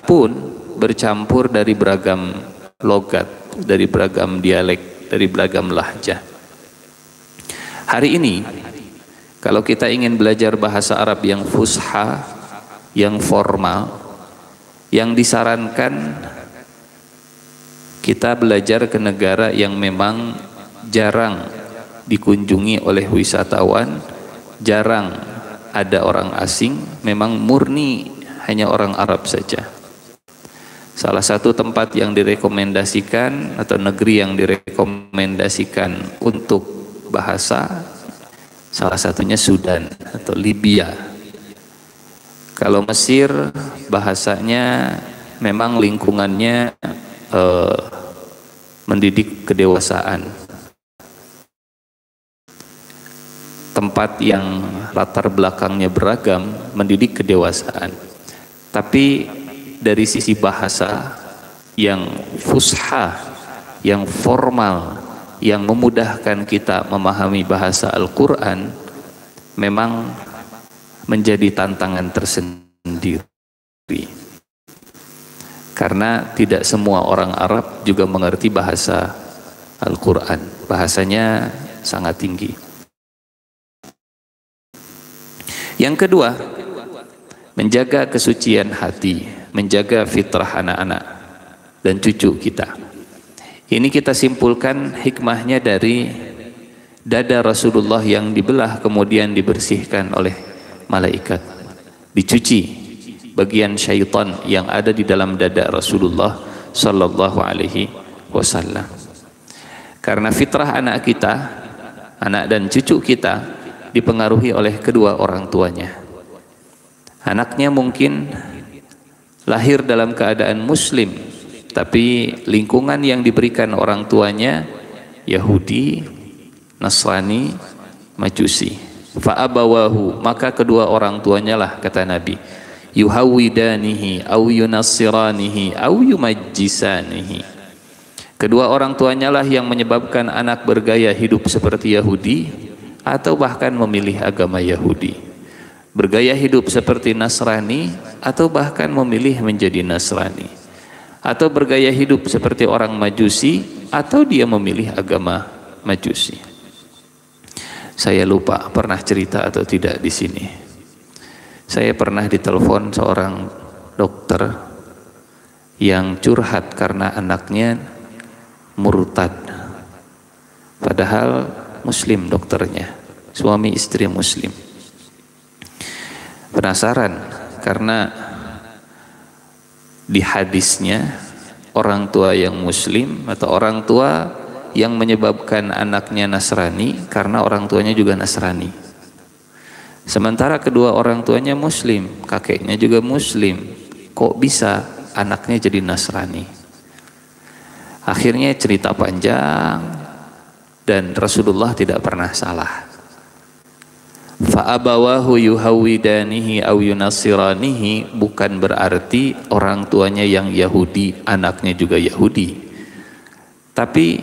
pun bercampur dari beragam logat, dari beragam dialek, dari beragam lahjah. Hari ini kalau kita ingin belajar bahasa Arab yang fusha, yang formal, yang disarankan kita belajar ke negara yang memang jarang dikunjungi oleh wisatawan, jarang ada orang asing, memang murni hanya orang Arab saja. Salah satu tempat yang direkomendasikan atau negeri yang direkomendasikan untuk bahasa, salah satunya Sudan atau Libya. Kalau Mesir bahasanya memang lingkungannya mendidik kedewasaan. Tempat yang latar belakangnya beragam mendidik kedewasaan. Tapi dari sisi bahasa yang fusha, yang formal, yang memudahkan kita memahami bahasa Al-Quran, memang menjadi tantangan tersendiri. Karena tidak semua orang Arab juga mengerti bahasa Al-Quran. Bahasanya sangat tinggi. Yang kedua, menjaga kesucian hati, menjaga fitrah anak-anak dan cucu kita. Ini kita simpulkan hikmahnya dari dada Rasulullah yang dibelah kemudian dibersihkan oleh malaikat, dicuci bagian syaitan yang ada di dalam dada Rasulullah sallallahu alaihi wasallam. Karena fitrah anak kita, anak dan cucu kita dipengaruhi oleh kedua orang tuanya. Anaknya mungkin lahir dalam keadaan muslim, tapi lingkungan yang diberikan orang tuanya Yahudi, Nasrani, Majusi. Fa'abawahu, maka kedua orang tuanya lah, kata Nabi, yuhawidanihi au yunassiranihi au yumajjisanihi. Kedua orang tuanya lah yang menyebabkan anak bergaya hidup seperti Yahudi atau bahkan memilih agama Yahudi, bergaya hidup seperti Nasrani atau bahkan memilih menjadi Nasrani, atau bergaya hidup seperti orang Majusi atau dia memilih agama Majusi. Saya lupa pernah cerita atau tidak di sini. Saya pernah ditelepon seorang dokter yang curhat karena anaknya murtad. Padahal muslim dokternya, suami istri muslim. Penasaran karena di hadisnya orang tua yang muslim atau orang tua yang menyebabkan anaknya Nasrani karena orang tuanya juga Nasrani. Sementara kedua orang tuanya muslim, kakeknya juga muslim, kok bisa anaknya jadi Nasrani? Akhirnya cerita panjang dan Rasulullah tidak pernah salah. Fa'abawahu yuhawidanihi au yunassiranihi bukan berarti orang tuanya yang Yahudi, anaknya juga Yahudi. Tapi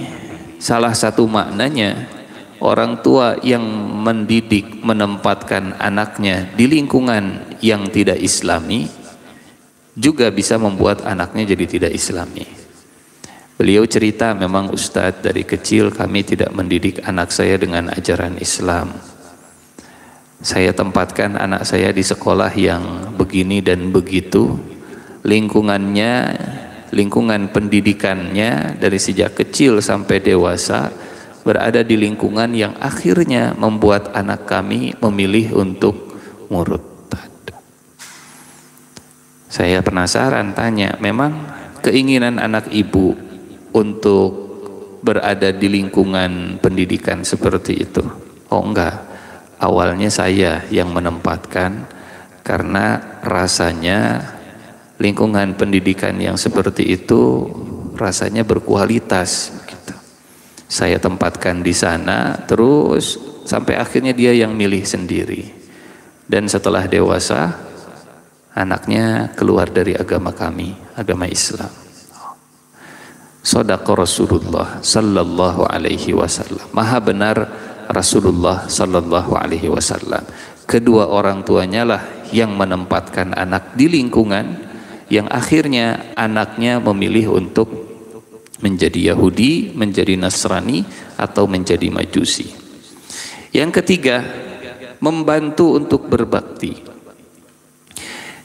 salah satu maknanya orang tua yang mendidik, menempatkan anaknya di lingkungan yang tidak Islami juga bisa membuat anaknya jadi tidak Islami. Beliau cerita, memang Ustadz, dari kecil kami tidak mendidik anak saya dengan ajaran Islam. Saya tempatkan anak saya di sekolah yang begini dan begitu, lingkungannya, lingkungan pendidikannya dari sejak kecil sampai dewasa berada di lingkungan yang akhirnya membuat anak kami memilih untuk murtad. Saya penasaran, tanya, memang keinginan anak ibu untuk berada di lingkungan pendidikan seperti itu? Oh enggak, awalnya saya yang menempatkan karena rasanya lingkungan pendidikan yang seperti itu rasanya berkualitas gitu. Saya tempatkan di sana terus sampai akhirnya dia yang milih sendiri. Dan setelah dewasa anaknya keluar dari agama kami, agama Islam. Shadaqa Rasulullah sallallahu alaihi wasallam. Maha benar Rasulullah sallallahu alaihi wasallam. Kedua orang tuanya lah yang menempatkan anak di lingkungan yang akhirnya anaknya memilih untuk menjadi Yahudi, menjadi Nasrani, atau menjadi Majusi. Yang ketiga, membantu untuk berbakti.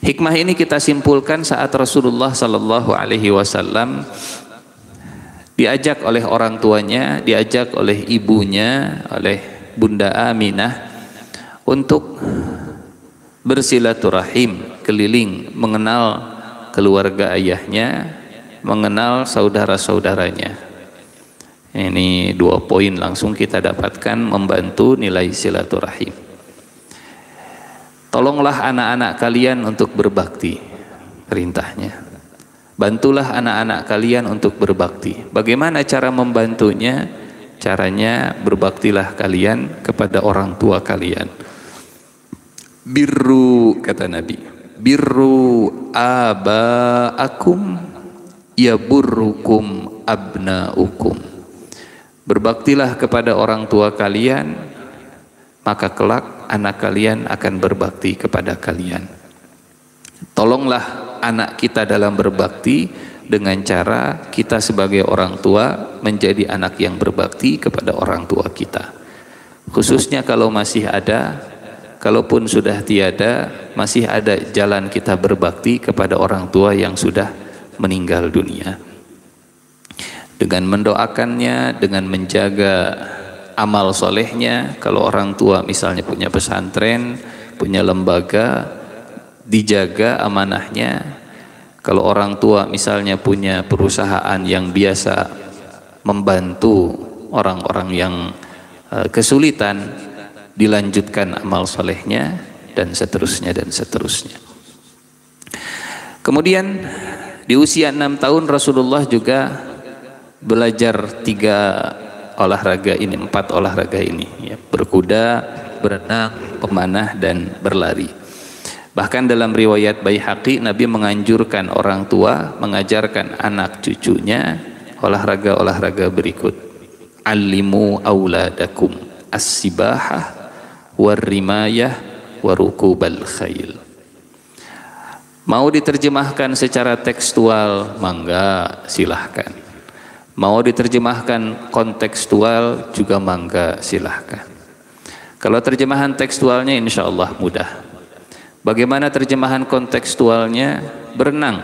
Hikmah ini kita simpulkan saat Rasulullah Sallallahu Alaihi Wasallam diajak oleh orang tuanya, diajak oleh ibunya, oleh Bunda Aminah untuk bersilaturahim keliling, mengenal keluarga ayahnya, mengenal saudara-saudaranya. Ini 2 poin langsung kita dapatkan membantu nilai silaturahim. Tolonglah anak-anak kalian untuk berbakti, perintahnya. Bantulah anak-anak kalian untuk berbakti. Bagaimana cara membantunya? Caranya berbaktilah kalian kepada orang tua kalian. Birru, kata Nabi, birru aba'akum yaburrukum abna'ukum. Berbaktilah kepada orang tua kalian, maka kelak anak kalian akan berbakti kepada kalian. Tolonglah anak kita dalam berbakti dengan cara kita sebagai orang tua menjadi anak yang berbakti kepada orang tua kita. Khususnya kalau masih ada, kalaupun sudah tiada, masih ada jalan kita berbakti kepada orang tua yang sudah meninggal dunia. Dengan mendoakannya, dengan menjaga amal solehnya. Kalau orang tua misalnya punya pesantren, punya lembaga, dijaga amanahnya. Kalau orang tua misalnya punya perusahaan yang biasa membantu orang-orang yang kesulitan, dilanjutkan amal solehnya, dan seterusnya dan seterusnya. Kemudian di usia 6 tahun Rasulullah juga belajar 4 olahraga ini, ya, berkuda, berenang, pemanah, dan berlari. Bahkan dalam riwayat Baihaqi, Nabi menganjurkan orang tua mengajarkan anak cucunya olahraga-olahraga berikut. Allimu auladakum as-sibahah war-rimayah warukubal khail. Mau diterjemahkan secara tekstual, mangga, silahkan. Mau diterjemahkan kontekstual juga mangga, silahkan. Kalau terjemahan tekstualnya insya Allah mudah. Bagaimana terjemahan kontekstualnya? Berenang.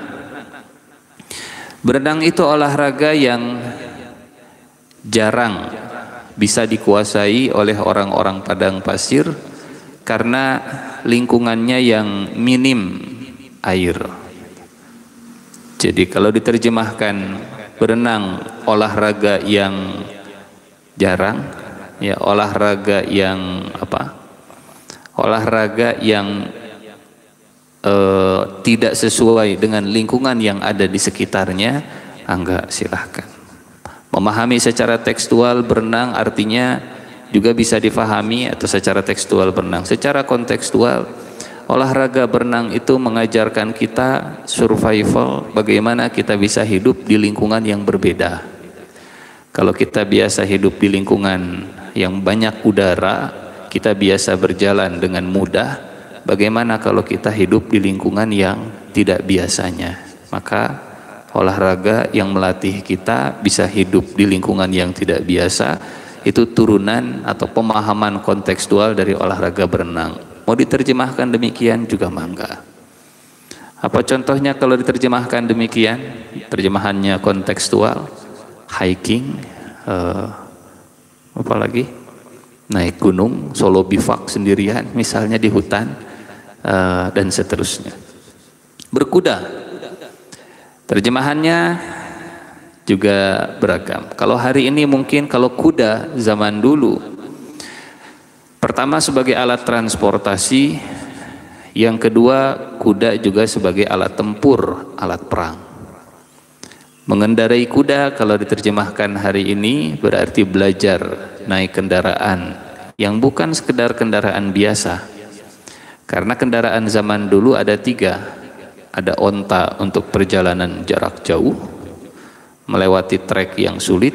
Berenang itu olahraga yang jarang bisa dikuasai oleh orang-orang padang pasir karena lingkungannya yang minim air. Jadi kalau diterjemahkan berenang, olahraga yang jarang, ya, olahraga yang olahraga yang tidak sesuai dengan lingkungan yang ada di sekitarnya, enggak, silahkan. Memahami secara tekstual berenang artinya juga bisa difahami, atau secara tekstual berenang. Secara kontekstual, olahraga berenang itu mengajarkan kita survival, bagaimana kita bisa hidup di lingkungan yang berbeda. Kalau kita biasa hidup di lingkungan yang banyak udara, kita biasa berjalan dengan mudah. Bagaimana kalau kita hidup di lingkungan yang tidak biasanya? Maka olahraga yang melatih kita bisa hidup di lingkungan yang tidak biasa, itu turunan atau pemahaman kontekstual dari olahraga berenang. Mau diterjemahkan demikian juga mangga. Apa contohnya kalau diterjemahkan demikian? Terjemahannya kontekstual, hiking, apa lagi? Naik gunung, solo bivak sendirian, misalnya di hutan, dan seterusnya. Berkuda, terjemahannya juga beragam. Kalau hari ini mungkin kalau kuda zaman dulu, pertama sebagai alat transportasi, yang kedua kuda juga sebagai alat tempur, alat perang. Mengendarai kuda kalau diterjemahkan hari ini berarti belajar naik kendaraan yang bukan sekedar kendaraan biasa. Karena kendaraan zaman dulu ada 3. Ada onta untuk perjalanan jarak jauh, melewati trek yang sulit,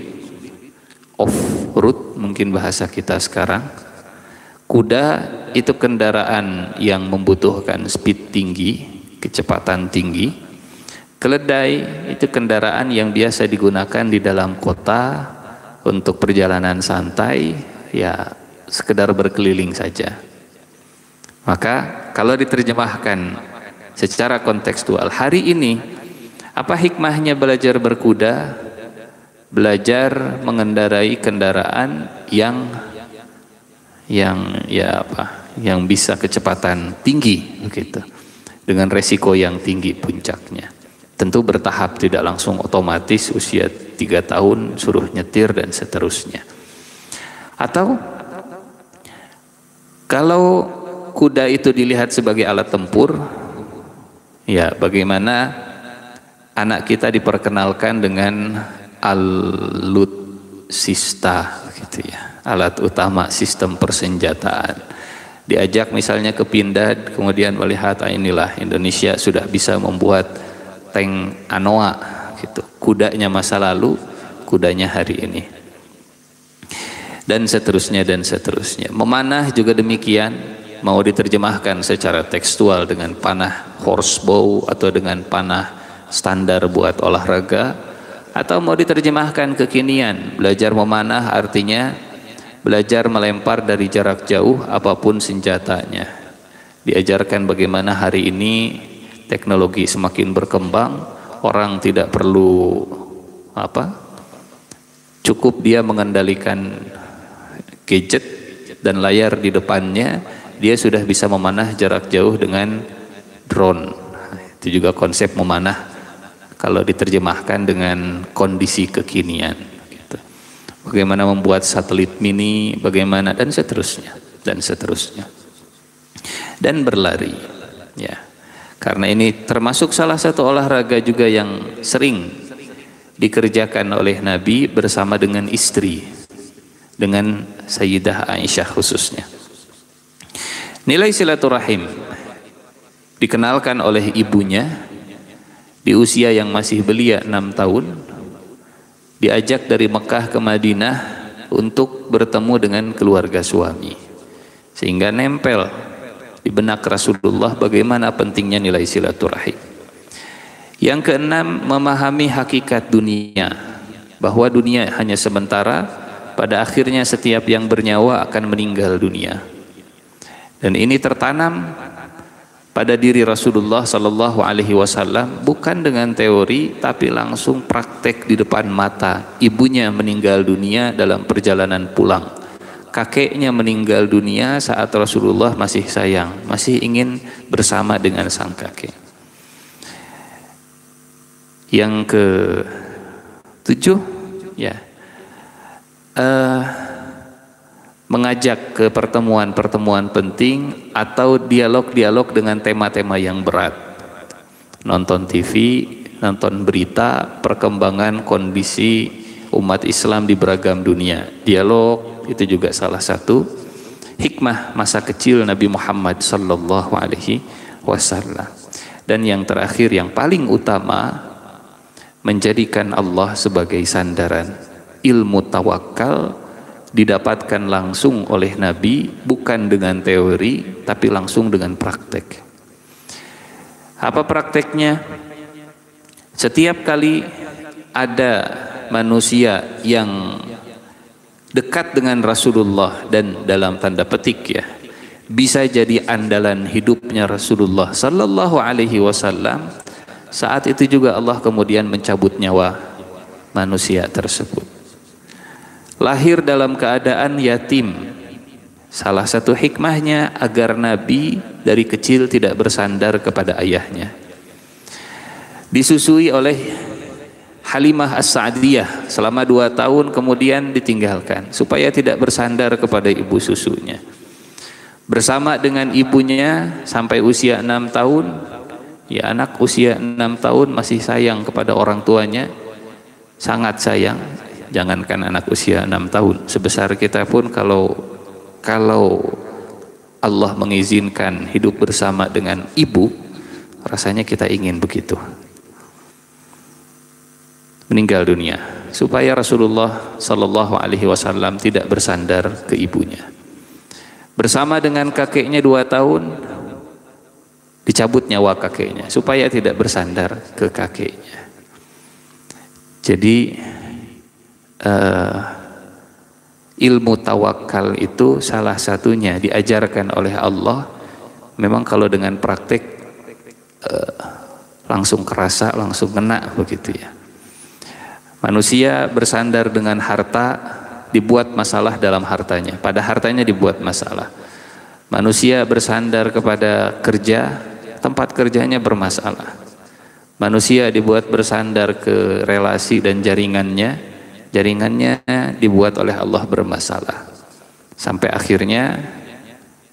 off-road mungkin bahasa kita sekarang. Kuda itu kendaraan yang membutuhkan speed tinggi, kecepatan tinggi. Keledai itu kendaraan yang biasa digunakan di dalam kota untuk perjalanan santai, ya sekedar berkeliling saja. Maka kalau diterjemahkan secara kontekstual, hari ini apa hikmahnya belajar berkuda? Belajar mengendarai kendaraan yang bisa kecepatan tinggi begitu, dengan resiko yang tinggi puncaknya. Tentu bertahap, tidak langsung otomatis usia 3 tahun suruh nyetir dan seterusnya. Atau kalau kuda itu dilihat sebagai alat tempur, ya bagaimana anak kita diperkenalkan dengan alutsista gitu ya, alat utama sistem persenjataan. Diajak misalnya ke Pindad, kemudian melihat inilah Indonesia sudah bisa membuat tank Anoa gitu. Kudanya masa lalu, kudanya hari ini. Dan seterusnya dan seterusnya. Memanah juga demikian, mau diterjemahkan secara tekstual dengan panah horsebow atau dengan panah standar buat olahraga, atau mau diterjemahkan kekinian, belajar memanah artinya belajar melempar dari jarak jauh apapun senjatanya. Diajarkan bagaimana hari ini teknologi semakin berkembang, orang tidak perlu cukup dia mengendalikan gadget dan layar di depannya, dia sudah bisa memanah jarak jauh dengan drone. Itu juga konsep memanah kalau diterjemahkan dengan kondisi kekinian gitu. Bagaimana membuat satelit mini, bagaimana, dan seterusnya dan seterusnya. Dan berlari ya. Karena ini termasuk salah satu olahraga juga yang sering dikerjakan oleh Nabi bersama dengan istri, dengan Sayyidah Aisyah khususnya. Nilai silaturahim dikenalkan oleh ibunya di usia yang masih belia 6 tahun, diajak dari Mekah ke Madinah untuk bertemu dengan keluarga suami, sehingga nempel di benak Rasulullah bagaimana pentingnya nilai silaturahim. Yang keenam, memahami hakikat dunia, bahwa dunia hanya sementara, pada akhirnya setiap yang bernyawa akan meninggal dunia. Dan ini tertanam pada diri Rasulullah sallallahu alaihi wasallam, bukan dengan teori tapi langsung praktek di depan mata. Ibunya meninggal dunia dalam perjalanan pulang. Kakeknya meninggal dunia saat Rasulullah masih sayang, masih ingin bersama dengan sang kakek. Yang ke-7 ya, mengajak ke pertemuan-pertemuan penting atau dialog-dialog dengan tema-tema yang berat. Nonton TV, nonton berita, perkembangan kondisi umat Islam di beragam dunia. Dialog itu juga salah satu hikmah masa kecil Nabi Muhammad sallallahu alaihi wasallam. Dan yang terakhir, yang paling utama, menjadikan Allah sebagai sandaran. Ilmu tawakal didapatkan langsung oleh Nabi, bukan dengan teori tapi langsung dengan praktek. Apa prakteknya? Setiap kali ada manusia yang dekat dengan Rasulullah dan dalam tanda petik ya, bisa jadi andalan hidupnya Rasulullah sallallahu alaihi wasallam, saat itu juga Allah kemudian mencabut nyawa manusia tersebut. Lahir dalam keadaan yatim, salah satu hikmahnya agar Nabi dari kecil tidak bersandar kepada ayahnya. Disusui oleh Halimah As-Sa'diyah selama 2 tahun, kemudian ditinggalkan supaya tidak bersandar kepada ibu susunya. Bersama dengan ibunya sampai usia 6 tahun. Ya, anak usia 6 tahun masih sayang kepada orang tuanya, sangat sayang. Jangankan anak usia 6 tahun, sebesar kita pun kalau Allah mengizinkan hidup bersama dengan ibu, rasanya kita ingin begitu. Meninggal dunia supaya Rasulullah sallallahu alaihi wasallam tidak bersandar ke ibunya. Bersama dengan kakeknya 2 tahun, dicabut nyawa kakeknya supaya tidak bersandar ke kakeknya. Jadi ilmu tawakal itu salah satunya diajarkan oleh Allah. Memang kalau dengan praktek langsung kerasa, langsung kena begitu ya. Manusia bersandar dengan harta, dibuat masalah dalam hartanya, pada hartanya dibuat masalah. Manusia bersandar kepada kerja, tempat kerjanya bermasalah. Manusia dibuat bersandar ke relasi dan jaringannya, jaringannya dibuat oleh Allah bermasalah. Sampai akhirnya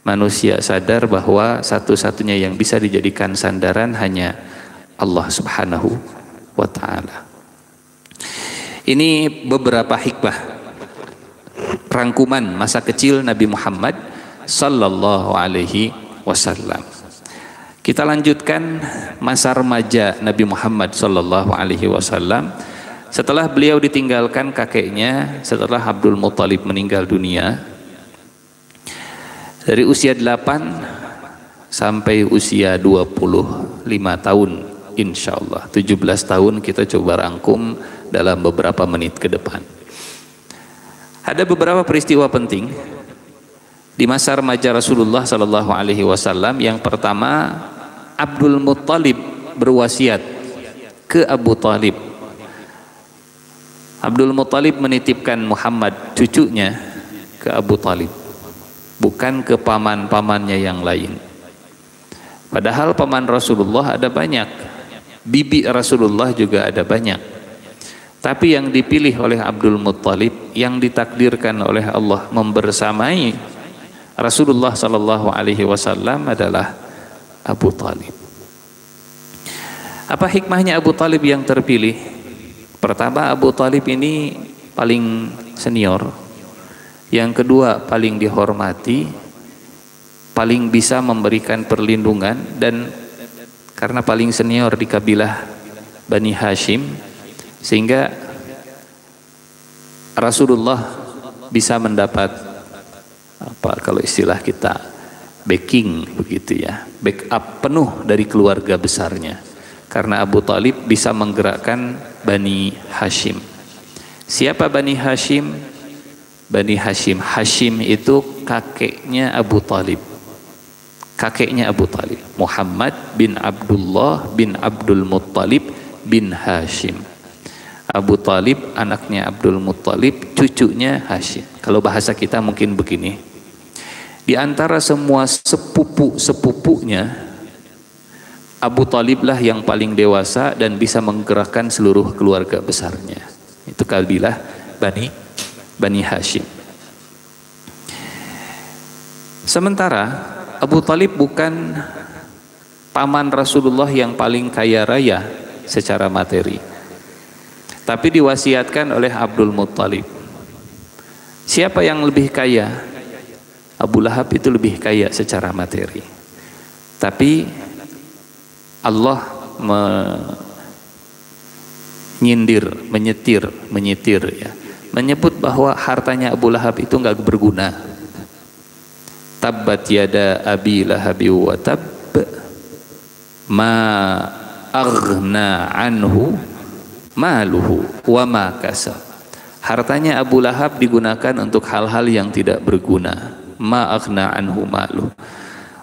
manusia sadar bahwa satu-satunya yang bisa dijadikan sandaran hanya Allah Subhanahu wa ta'ala. Ini beberapa hikmah rangkuman masa kecil Nabi Muhammad sallallahu alaihi wasallam. Kita lanjutkan masa remaja Nabi Muhammad sallallahu alaihi wasallam. Setelah beliau ditinggalkan kakeknya, setelah Abdul Muttalib meninggal dunia, dari usia 8 sampai usia 25 tahun, insyaallah 17 tahun kita coba rangkum dalam beberapa menit ke depan. Ada beberapa peristiwa penting di masa remaja Rasulullah sallallahu alaihi wasallam. Yang pertama, Abdul Muttalib berwasiat ke Abu Talib. Abdul Muttalib menitipkan Muhammad cucunya ke Abu Talib, bukan ke paman-pamannya yang lain. Padahal paman Rasulullah ada banyak, bibi Rasulullah juga ada banyak. Tapi yang dipilih oleh Abdul Muttalib, yang ditakdirkan oleh Allah membersamai Rasulullah sallallahu alaihi wasallam adalah Abu Talib. Apa hikmahnya Abu Talib yang terpilih? Pertama, Abu Talib ini paling senior. Yang kedua, paling dihormati, paling bisa memberikan perlindungan, dan karena paling senior di kabilah Bani Hashim, sehingga Rasulullah bisa mendapat apa kalau istilah kita backing begitu ya, backup penuh dari keluarga besarnya, karena Abu Talib bisa menggerakkan Bani Hashim. Siapa Bani Hashim? Bani Hashim, Hashim itu kakeknya Abu Talib, kakeknya Abu Talib, Muhammad bin Abdullah bin Abdul Muttalib bin Hashim. Abu Talib anaknya Abdul Muttalib, cucunya Hashim. Kalau bahasa kita mungkin begini, di antara semua sepupu-sepupunya, Abu Talib lah yang paling dewasa dan bisa menggerakkan seluruh keluarga besarnya. Itu kabilah Bani Hashim. Sementara Abu Talib bukan paman Rasulullah yang paling kaya raya secara materi, tapi diwasiatkan oleh Abdul Muttalib. Siapa yang lebih kaya? Abu Lahab itu lebih kaya secara materi, tapi Allah menyetir ya, menyebut bahwa hartanya Abu Lahab itu enggak berguna. Tabbat yada abi lahabi wa tab ma aghna anhu maluhu wa ma kasab. Hartanya Abu Lahab digunakan untuk hal-hal yang tidak berguna. Ma aghna anhu maluhu.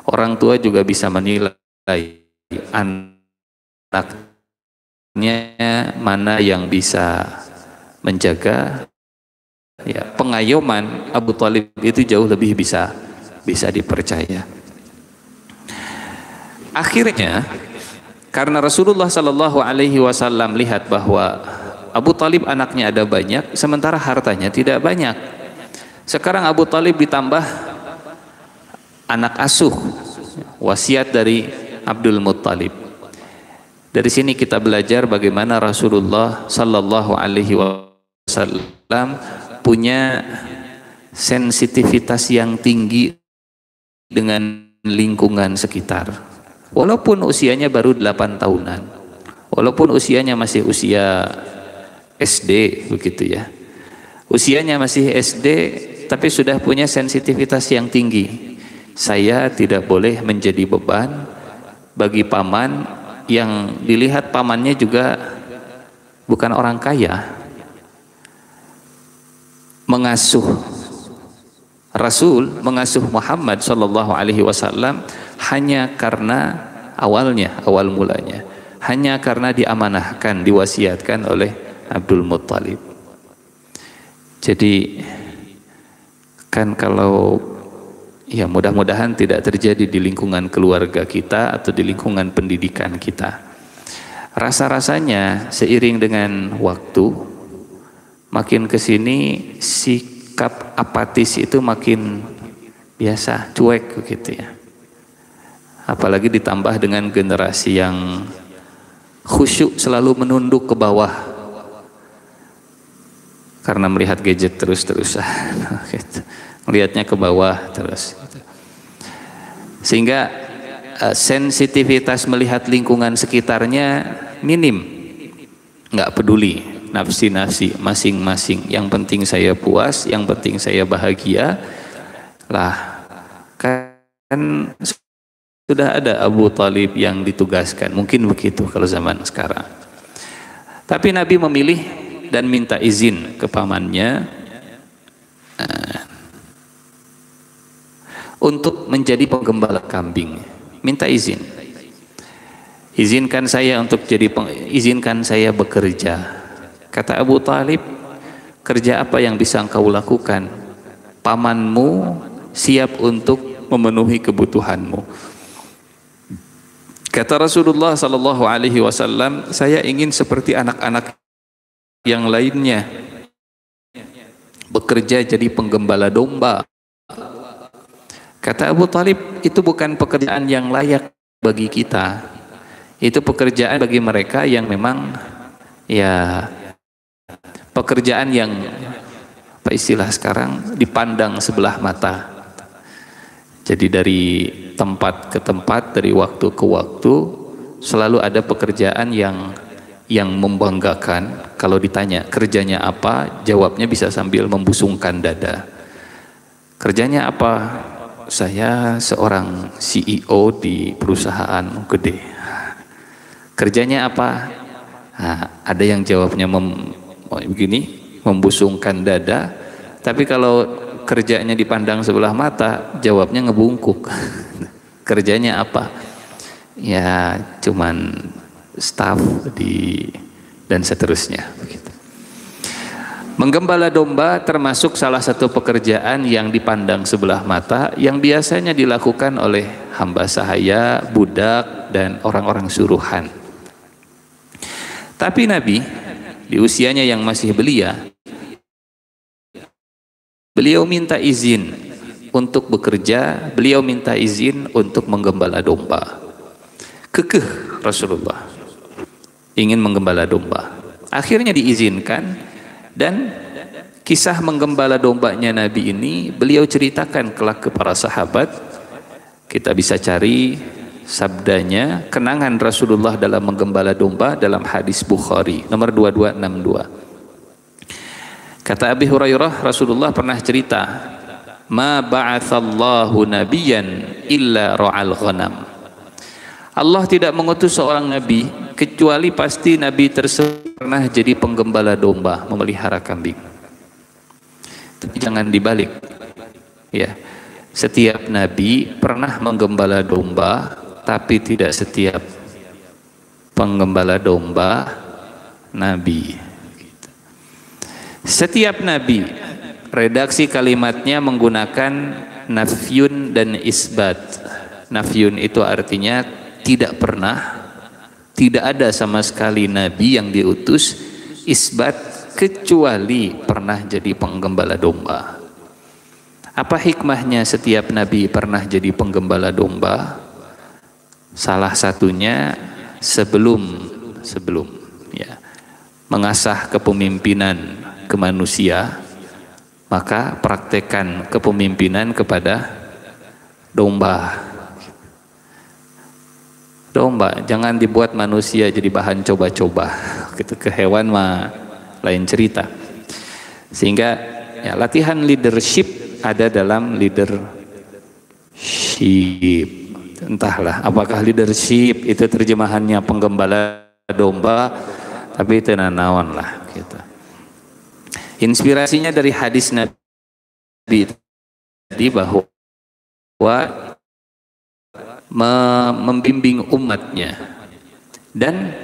Orang tua juga bisa menilai anaknya mana yang bisa menjaga. Ya, pengayoman Abu Talib itu jauh lebih bisa dipercaya. Akhirnya, karena Rasulullah sallallahu alaihi wasallam lihat bahwa Abu Talib anaknya ada banyak, sementara hartanya tidak banyak. Sekarang Abu Talib ditambah anak asuh, wasiat dari Abdul Muttalib. Dari sini kita belajar bagaimana Rasulullah sallallahu alaihi wasallam punya sensitivitas yang tinggi dengan lingkungan sekitar. Walaupun usianya baru 8 tahunan, walaupun usianya masih usia SD begitu ya, usianya masih SD, tapi sudah punya sensitivitas yang tinggi. Saya tidak boleh menjadi beban bagi paman yang dilihat pamannya juga bukan orang kaya, mengasuh Rasul, mengasuh Muhammad sallallahu alaihi wasallam hanya karena awal mulanya hanya karena diamanahkan, diwasiatkan oleh Abdul Muttalib. Jadi kan kalau ya mudah-mudahan tidak terjadi di lingkungan keluarga kita atau di lingkungan pendidikan kita. Rasa-rasanya seiring dengan waktu makin kesini sikap apatis itu makin biasa, cuek begitu ya. Apalagi ditambah dengan generasi yang khusyuk, selalu menunduk ke bawah karena melihat gadget terus-terusan gitu. Melihatnya ke bawah terus, sehingga sensitivitas melihat lingkungan sekitarnya minim, nggak peduli nafsi-nafsi masing-masing. Yang penting saya puas, yang penting saya bahagia lah. Kan sudah ada Abu Talib yang ditugaskan, mungkin begitu kalau zaman sekarang. Tapi Nabi memilih dan minta izin ke pamannya untuk menjadi penggembala kambing. Minta izin, izinkan saya untuk izinkan saya bekerja. Kata Abu Talib, kerja apa yang bisa engkau lakukan? Pamanmu siap untuk memenuhi kebutuhanmu. Kata Rasulullah sallallahu alaihi wasallam, saya ingin seperti anak-anak yang lainnya, bekerja jadi penggembala domba. Kata Abu Talib, itu bukan pekerjaan yang layak bagi kita. Itu pekerjaan bagi mereka yang memang ya pekerjaan yang apa istilah sekarang dipandang sebelah mata. Jadi dari tempat ke tempat, dari waktu ke waktu selalu ada pekerjaan yang membanggakan. Kalau ditanya kerjanya apa, jawabnya bisa sambil membusungkan dada. Kerjanya apa? Saya seorang CEO di perusahaan gede. Kerjanya apa? Nah, ada yang jawabnya begini, membusungkan dada. Tapi kalau kerjanya dipandang sebelah mata, jawabnya ngebungkuk. Kerjanya apa? Ya cuman staff dan seterusnya. Begitu. Menggembala domba termasuk salah satu pekerjaan yang dipandang sebelah mata, yang biasanya dilakukan oleh hamba sahaya, budak, dan orang-orang suruhan. Tapi Nabi di usianya yang masih belia, beliau minta izin untuk bekerja, beliau minta izin untuk menggembala domba. Kekeh Rasulullah ingin menggembala domba. Akhirnya diizinkan. Dan kisah menggembala dombanya Nabi ini beliau ceritakan kelak ke para sahabat. Kita bisa cari sabdanya, kenangan Rasulullah dalam menggembala domba dalam hadis Bukhari nomor 2262. Kata Abi Hurairah, Rasulullah pernah cerita, ma ba'atsallahu nabiyyan illa ra'al ghanam. Allah tidak mengutus seorang nabi kecuali pasti nabi tersebut pernah jadi penggembala domba, memelihara kambing. Tapi jangan dibalik. Ya. Setiap nabi pernah menggembala domba, tapi tidak setiap penggembala domba nabi. Setiap nabi, redaksi kalimatnya menggunakan nafyun dan isbat. Nafyun itu artinya tidak pernah, tidak ada sama sekali nabi yang diutus. Isbat, kecuali pernah jadi penggembala domba. Apa hikmahnya setiap nabi pernah jadi penggembala domba? Salah satunya sebelum ya, mengasah kepemimpinan ke manusia, maka praktekkan kepemimpinan kepada domba. Domba jangan dibuat manusia jadi bahan coba-coba. Gitu, ke hewan mah lain cerita. Sehingga ya, latihan leadership ada dalam leadership. Entahlah apakah leadership itu terjemahannya penggembala domba, tapi itu nanawan lah gitu. Inspirasinya dari hadis Nabi tadi bahwa membimbing umatnya, dan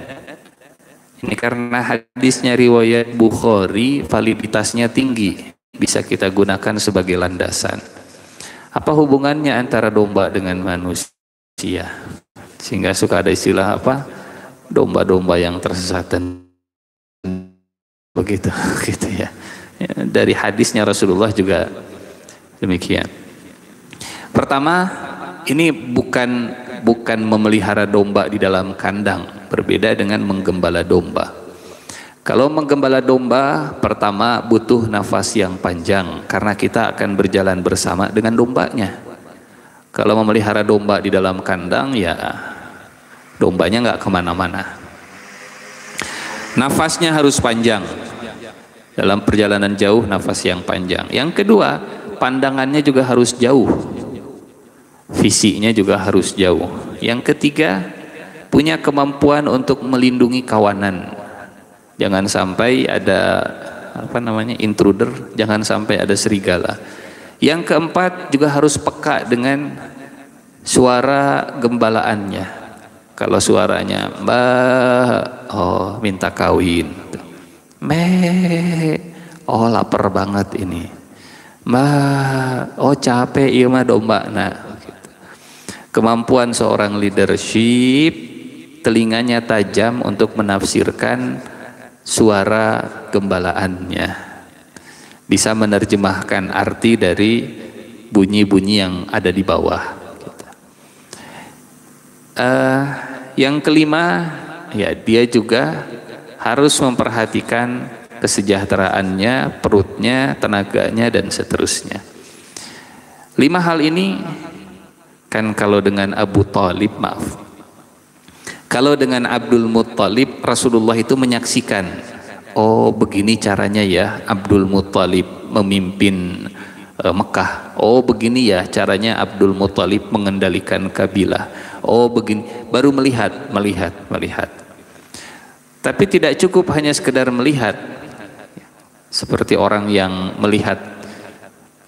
ini karena hadisnya riwayat Bukhari, validitasnya tinggi, bisa kita gunakan sebagai landasan. Apa hubungannya antara domba dengan manusia? Sehingga suka ada istilah apa? Domba-domba yang tersesat dan begitu, gitu ya. Dari hadisnya Rasulullah juga demikian. Pertama, ini bukan memelihara domba di dalam kandang, berbeda dengan menggembala domba. Kalau menggembala domba, pertama butuh nafas yang panjang karena kita akan berjalan bersama dengan dombanya. Kalau memelihara domba di dalam kandang, ya dombanya nggak kemana-mana. Nafasnya harus panjang. Dalam perjalanan jauh, nafas yang panjang. Yang kedua, pandangannya juga harus jauh. Visinya juga harus jauh. Yang ketiga, punya kemampuan untuk melindungi kawanan. Jangan sampai ada intruder, jangan sampai ada serigala. Yang keempat, juga harus peka dengan suara gembalaannya. Kalau suaranya mbak, oh minta kawin, oh lapar banget ini, mbak, oh capek iya mah domba. Nah, kemampuan seorang leadership, telinganya tajam untuk menafsirkan suara gembalaannya, bisa menerjemahkan arti dari bunyi-bunyi yang ada di bawah. Yang kelima, ya dia juga harus memperhatikan kesejahteraannya, perutnya, tenaganya, dan seterusnya. 5 hal ini kan kalau dengan Abu Thalib, kalau dengan Abdul Muttalib, Rasulullah itu menyaksikan, oh begini caranya ya Abdul Muttalib memimpin Mekah, oh begini ya caranya Abdul Muttalib mengendalikan kabilah, oh begini, baru melihat. Tapi tidak cukup hanya sekedar melihat, seperti orang yang melihat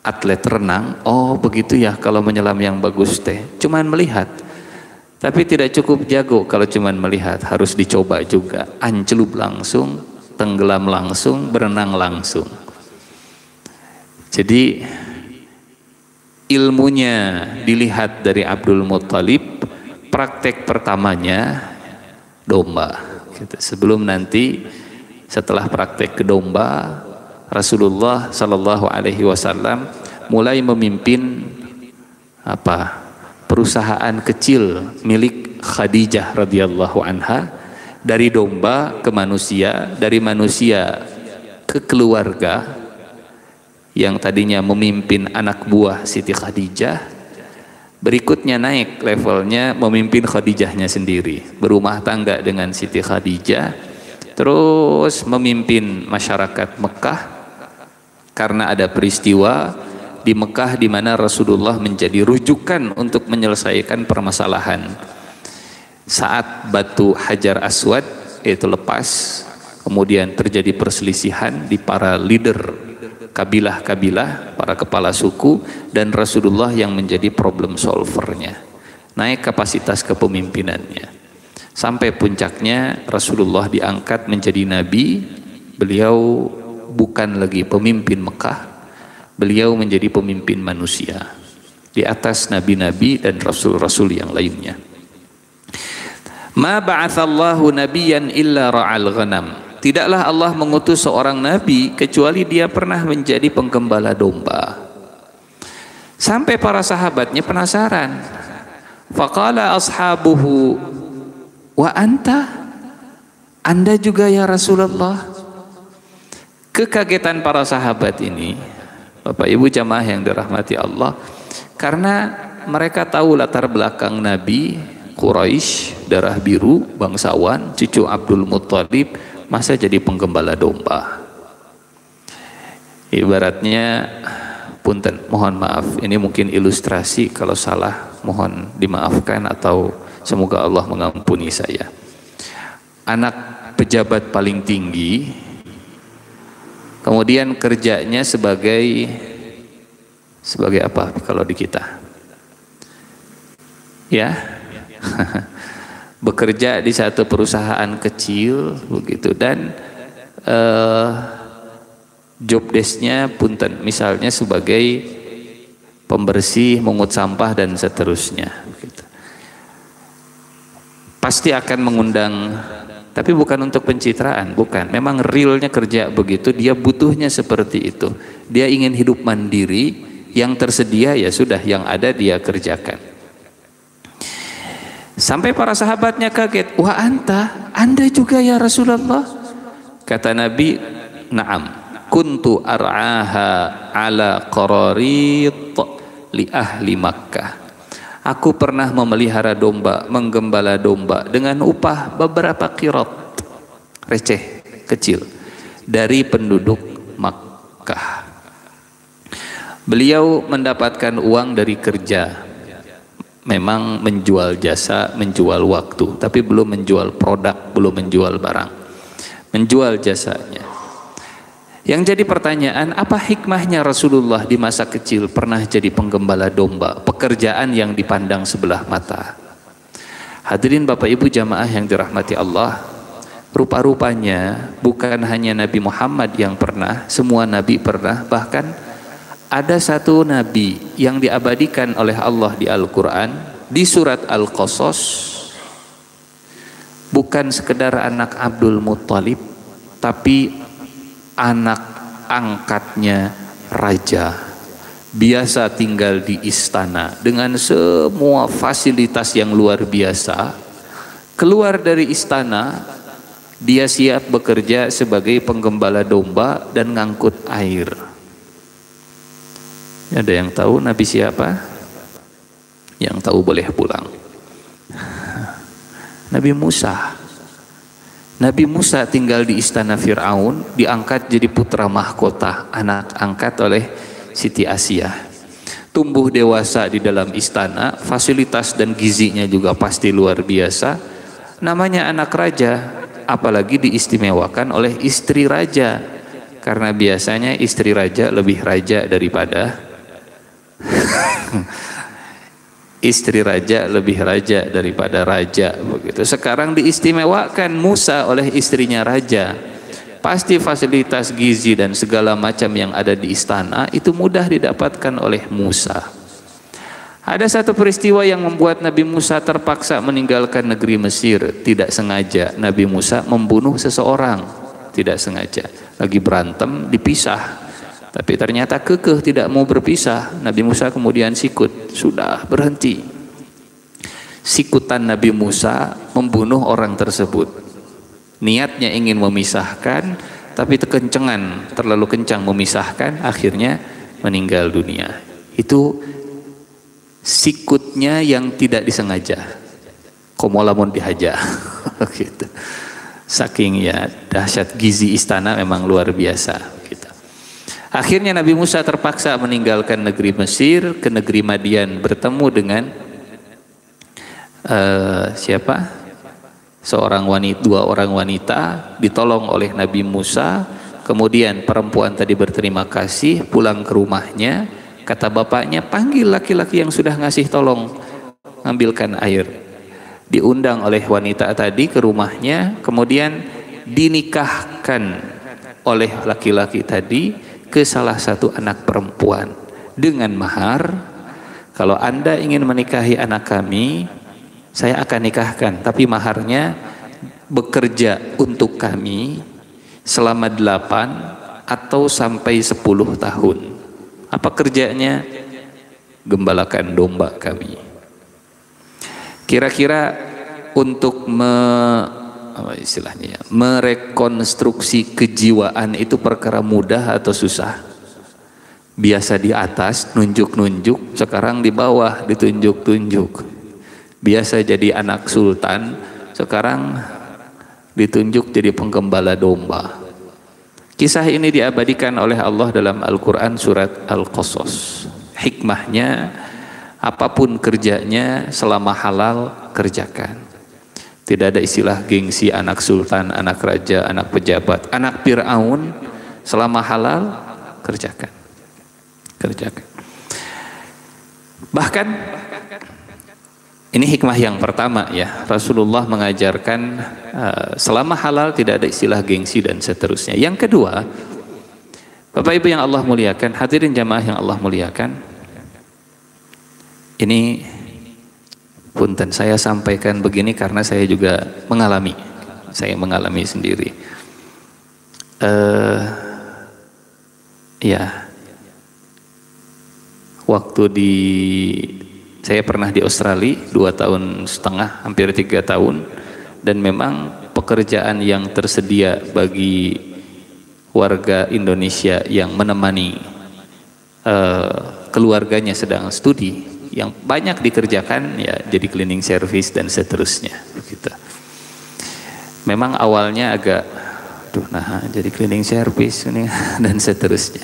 atlet renang, oh begitu ya kalau menyelam yang bagus teh, cuman melihat. Tapi tidak cukup jago kalau cuman melihat, harus dicoba juga, ancelup langsung, tenggelam langsung, berenang langsung. Jadi ilmunya dilihat dari Abdul Muttalib, praktek pertamanya domba. Sebelum nanti setelah praktek ke domba, Rasulullah Sallallahu Alaihi Wasallam mulai memimpin perusahaan kecil milik Khadijah radhiyallahu anha, dari domba ke manusia, dari manusia ke keluarga. Yang tadinya memimpin anak buah Siti Khadijah, berikutnya naik levelnya memimpin Khadijahnya sendiri, berumah tangga dengan Siti Khadijah, terus memimpin masyarakat Mekah karena ada peristiwa di Mekah di mana Rasulullah menjadi rujukan untuk menyelesaikan permasalahan. Saat batu Hajar Aswad itu lepas, kemudian terjadi perselisihan di para leader kabilah-kabilah, para kepala suku, dan Rasulullah yang menjadi problem solvernya, naik kapasitas kepemimpinannya, sampai puncaknya Rasulullah diangkat menjadi nabi. Beliau bukan lagi pemimpin Mekah, beliau menjadi pemimpin manusia di atas nabi-nabi dan rasul-rasul yang lainnya. Ma ba'atsallahu nabiyyan illa ra'al ghanam. Tidaklah Allah mengutus seorang nabi kecuali dia pernah menjadi penggembala domba. Sampai para sahabatnya penasaran. Faqala ashabuhu wa anta? Anda juga ya Rasulullah? Kekagetan para sahabat ini, Bapak Ibu jamaah yang dirahmati Allah, karena mereka tahu latar belakang Nabi, Quraisy, darah biru, bangsawan, cucu Abdul Muttalib, masa jadi penggembala domba. Ibaratnya punten, mohon maaf, ini mungkin ilustrasi, kalau salah mohon dimaafkan atau semoga Allah mengampuni saya. Anak pejabat paling tinggi, kemudian kerjanya sebagai apa kalau di kita? Ya, bekerja di satu perusahaan kecil begitu, dan job desknya punten, misalnya sebagai pembersih, mengut sampah dan seterusnya begitu. Pasti akan mengundang, tapi bukan untuk pencitraan, bukan, memang realnya kerja begitu, dia butuhnya seperti itu, dia ingin hidup mandiri, yang tersedia ya sudah, yang ada dia kerjakan. Sampai para sahabatnya kaget, wah anda juga ya Rasulullah? Kata Nabi, na'am, kuntu ar'aha ala qararit li ahli Makkah. Aku pernah memelihara domba, menggembala domba dengan upah beberapa qirat, receh, kecil, dari penduduk Makkah. Beliau mendapatkan uang dari kerja, memang menjual jasa, menjual waktu, tapi belum menjual produk, belum menjual barang, menjual jasanya. Yang jadi pertanyaan, apa hikmahnya Rasulullah di masa kecil pernah jadi penggembala domba, pekerjaan yang dipandang sebelah mata? Hadirin Bapak Ibu jamaah yang dirahmati Allah, rupa-rupanya bukan hanya Nabi Muhammad yang pernah, semua Nabi pernah, bahkan ada satu Nabi yang diabadikan oleh Allah di Al-Quran, di surat Al-Qasas, bukan sekedar anak Abdul Muttalib, tapi anak angkatnya raja, biasa tinggal di istana dengan semua fasilitas yang luar biasa. Keluar dari istana, dia siap bekerja sebagai penggembala domba dan ngangkut air. Ada yang tahu Nabi siapa? Yang tahu boleh pulang. Nabi Musa. Nabi Musa tinggal di istana Fir'aun, diangkat jadi putra mahkota, anak angkat oleh Siti Asia. Tumbuh dewasa di dalam istana, fasilitas dan gizinya juga pasti luar biasa. Namanya anak raja, apalagi diistimewakan oleh istri raja, karena biasanya istri raja lebih raja daripada istri raja lebih raja daripada raja begitu. Sekarang diistimewakan Musa oleh istrinya raja, pasti fasilitas gizi dan segala macam yang ada di istana itu mudah didapatkan oleh Musa. Ada satu peristiwa yang membuat Nabi Musa terpaksa meninggalkan negeri Mesir. Tidak sengaja Nabi Musa membunuh seseorang, tidak sengaja, lagi berantem dipisah. Tapi ternyata kekeh tidak mau berpisah. Nabi Musa kemudian sikut, sudah berhenti. Sikutan Nabi Musa membunuh orang tersebut. Niatnya ingin memisahkan, tapi kekencengan, terlalu kencang memisahkan, akhirnya meninggal dunia. Itu sikutnya yang tidak disengaja. Komolamun dihaja. Gitu. Saking ya dahsyat gizi istana memang luar biasa. Akhirnya Nabi Musa terpaksa meninggalkan negeri Mesir ke negeri Madian, bertemu dengan siapa? Dua orang wanita, ditolong oleh Nabi Musa. Kemudian perempuan tadi berterima kasih, pulang ke rumahnya. Kata bapaknya, panggil laki-laki yang sudah ngasih tolong, ambilkan air. Diundang oleh wanita tadi ke rumahnya, kemudian dinikahkan oleh laki-laki tadi ke salah satu anak perempuan dengan mahar. Kalau Anda ingin menikahi anak kami, saya akan nikahkan, tapi maharnya bekerja untuk kami selama 8 atau sampai 10 tahun. Apa kerjanya? Gembalakan domba kami. Kira-kira untuk merekonstruksi kejiwaan itu perkara mudah atau susah? Biasa di atas nunjuk-nunjuk, sekarang di bawah ditunjuk-tunjuk. Biasa jadi anak sultan, sekarang ditunjuk jadi penggembala domba. Kisah ini diabadikan oleh Allah dalam Al-Quran surat Al-Qasas. Hikmahnya, apapun kerjanya selama halal kerjakan. Tidak ada istilah gengsi anak sultan, anak raja, anak pejabat, anak Fir'aun. Selama halal kerjakan. Kerjakan. Bahkan ini hikmah yang pertama ya. Rasulullah mengajarkan selama halal tidak ada istilah gengsi dan seterusnya. Yang kedua, Bapak Ibu yang Allah muliakan, hadirin jamaah yang Allah muliakan, ini punten saya sampaikan begini karena saya juga mengalami. Saya mengalami sendiri. Ya, waktu saya pernah di Australia 2,5 tahun, hampir 3 tahun, dan memang pekerjaan yang tersedia bagi warga Indonesia yang menemani keluarganya sedang studi, yang banyak dikerjakan ya jadi cleaning service dan seterusnya. Begitu. Memang awalnya agak, jadi cleaning service ini dan seterusnya.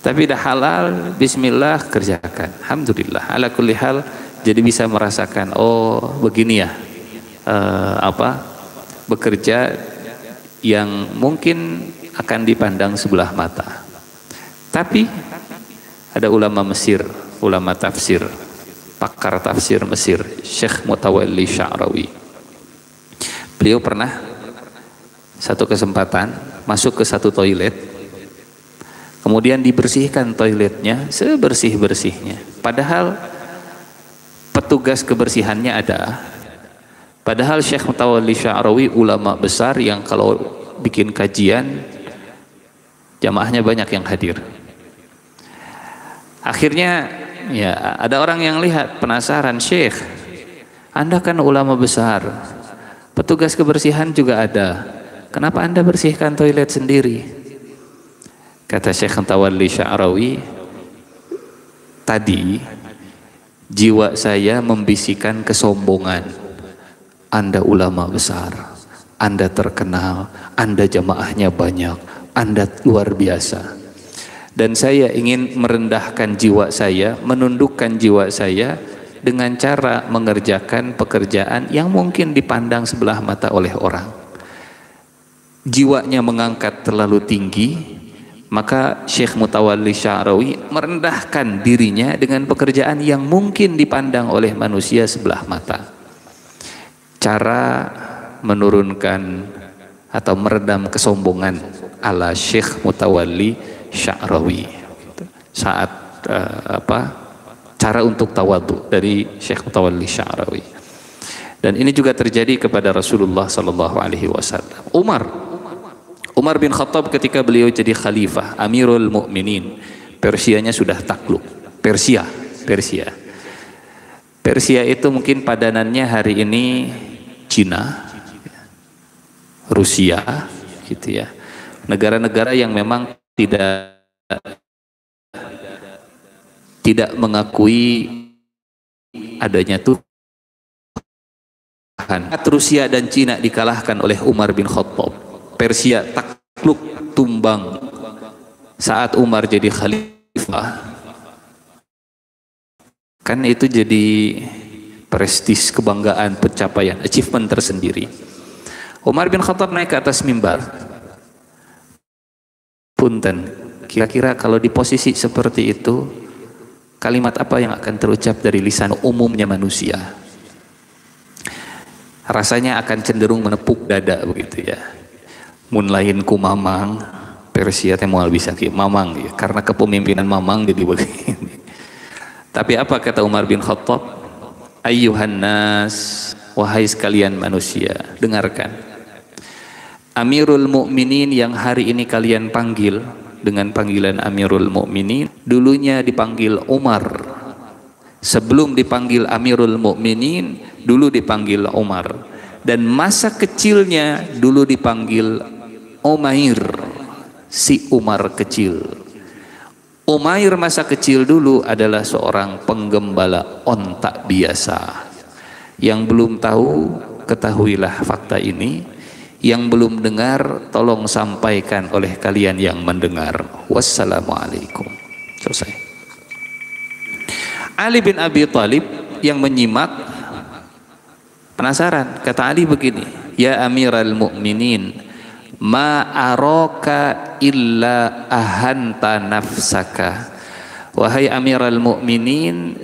Tapi dah halal, bismillah kerjakan. Alhamdulillah. Ala kulli hal, jadi bisa merasakan, oh begini ya, bekerja yang mungkin akan dipandang sebelah mata. Tapi ada ulama Mesir, ulama tafsir, pakar tafsir Mesir, Syekh Mutawalli Sya'rawi. Beliau pernah satu kesempatan masuk ke satu toilet. Kemudian dibersihkan toiletnya sebersih-bersihnya. Padahal petugas kebersihannya ada. Padahal Syekh Mutawalli Sya'rawi ulama besar yang kalau bikin kajian jamaahnya banyak yang hadir. Akhirnya ya ada orang yang lihat, penasaran, Syekh, Anda kan ulama besar, petugas kebersihan juga ada, kenapa Anda bersihkan toilet sendiri? Kata Syekh Mutawalli Sya'rawi, tadi jiwa saya membisikkan kesombongan. Anda ulama besar, Anda terkenal, Anda jamaahnya banyak, Anda luar biasa. Dan saya ingin merendahkan jiwa saya, menundukkan jiwa saya dengan cara mengerjakan pekerjaan yang mungkin dipandang sebelah mata oleh orang. Jiwanya mengangkat terlalu tinggi, maka Syekh Mutawalli Sya'rawi merendahkan dirinya dengan pekerjaan yang mungkin dipandang oleh manusia sebelah mata. Cara menurunkan atau meredam kesombongan ala Syekh Mutawalli Sya'rawi. Saat cara untuk tawadhu dari Syekh Mutawalli Sya'rawi. Dan ini juga terjadi kepada Rasulullah sallallahu alaihi wasallam. Umar bin Khattab ketika beliau jadi khalifah, Amirul Mukminin, Persianya sudah takluk. Persia itu mungkin padanannya hari ini Cina, Rusia, gitu ya. Negara-negara yang memang tidak mengakui adanya Tuhan. Rusia dan Cina dikalahkan oleh Umar bin Khattab. Persia takluk, tumbang saat Umar jadi khalifah. Kan itu jadi prestis, kebanggaan, pencapaian, achievement tersendiri. Umar bin Khattab naik ke atas mimbar. Punten, kira-kira kalau di posisi seperti itu, kalimat apa yang akan terucap dari lisan umumnya manusia? Rasanya akan cenderung menepuk dada begitu ya. Mun lain ku mamang, Persia teh moal bisa ki mamang ya, karena kepemimpinan mamang jadi begini. Tapi apa kata Umar bin Khattab? Ayyuhan nas, wahai sekalian manusia, dengarkan. Amirul Mukminin yang hari ini kalian panggil dengan panggilan Amirul Mukminin, dulunya dipanggil Umar. Sebelum dipanggil Amirul Mukminin, dulu dipanggil Umar. Dan masa kecilnya dulu dipanggil Umair, si Umar kecil. Umair masa kecil dulu adalah seorang penggembala onta biasa. Yang belum tahu, ketahuilah fakta ini. Yang belum dengar tolong sampaikan oleh kalian yang mendengar. Wassalamualaikum. Selesai. Ali bin Abi Thalib yang menyimak penasaran. Kata Ali begini, ya Amiral Mu'minin, ma araka illa ahanta nafsaka. Wahai Amiral Mu'minin,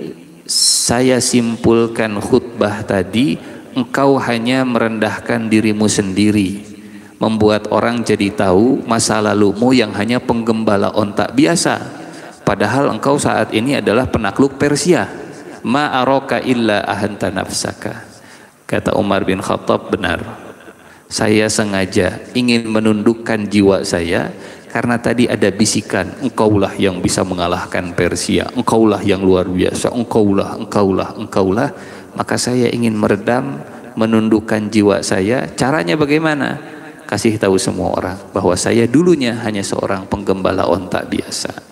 saya simpulkan khutbah tadi, engkau hanya merendahkan dirimu sendiri, membuat orang jadi tahu masa lalumu yang hanya penggembala onta biasa, padahal engkau saat ini adalah penakluk Persia. Ma araka illa ahanta nafsaka. Kata Umar bin Khattab, benar, saya sengaja ingin menundukkan jiwa saya karena tadi ada bisikan, engkaulah yang bisa mengalahkan Persia, engkaulah yang luar biasa, engkaulah. Maka saya ingin meredam, menundukkan jiwa saya. Caranya bagaimana? Kasih tahu semua orang bahwa saya dulunya hanya seorang penggembala onta biasa.